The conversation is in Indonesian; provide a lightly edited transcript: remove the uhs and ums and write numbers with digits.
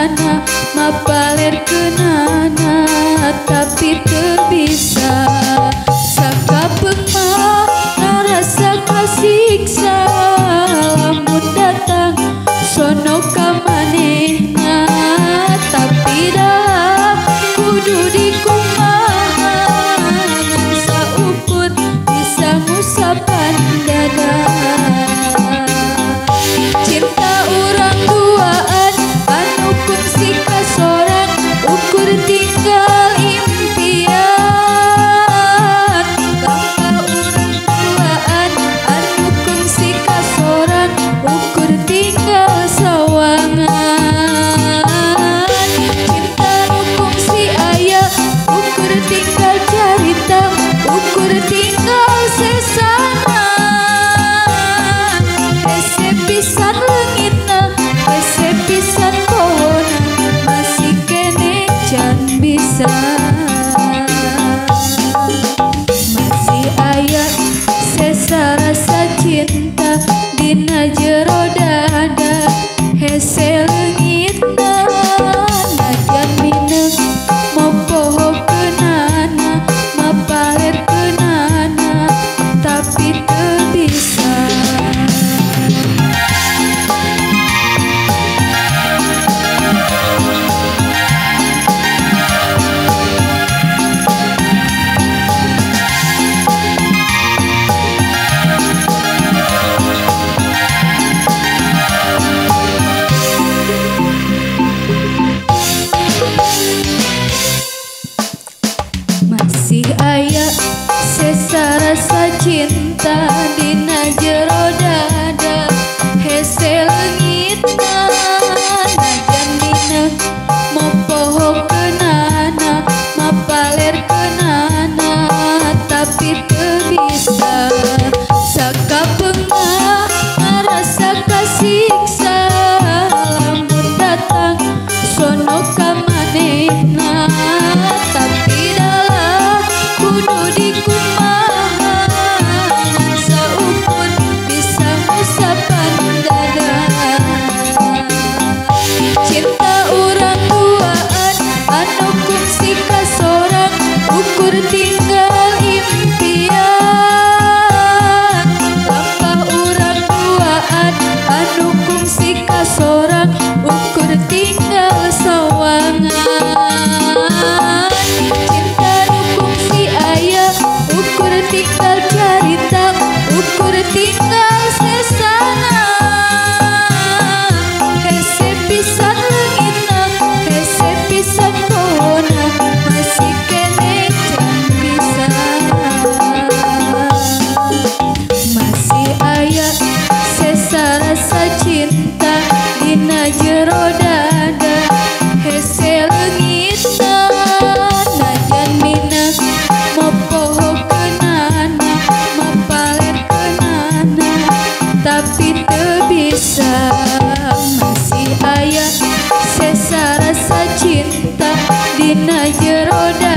kenana mapaler kenana tapi teu bisa sakapeng mah ngarasa kasiksa lamun datang sono ka manehna tapi dah kudu dikumaha ngan saukur bisa ngusapan dada. Cinta urang duaan anu kungsi kasoran ukur tinggal impian. Langkah urang duaan anu kungsi kasoran ukur tinggal sawangan. Cinta nu kungsi aya ukur tinggal carita ukur tinggal sesanan. Hese pisan leungitna hese pisan pohona masih kene can bisa. Masih aya sesa rasa cinta dina jero dada hese leungitna najan mineng mopoho keunana mapaler keunana tapi teu bisa. Masih aya sesa rasa cinta dina jero dada hese leungitna najan mineng mopoho keunana mapaler keunana tapi teu bisa sakapeng mah ngarasa kasiksa lamun datang sono ka manehna tapi dah kudu dikumaha ngan saukur bisa ngusapan dada. Cinta urang duaan anu kungsi kasoran ukur tinggal impian. Langkah urang duaan anu kungsi kasoran ukur tinggal sawangan. Cinta nu kungsi aya ukur tinggal carita ukur tinggal sesanan. Hese pisan leungitna hese pisan pohona masih kene can bisa. Masih aya sesa rasa cinta dina jero dada hese leungitna najan mineng mopoho keunana mapaler keunana tapi teu bisa. Masih aya sesa rasa cinta dina jero dada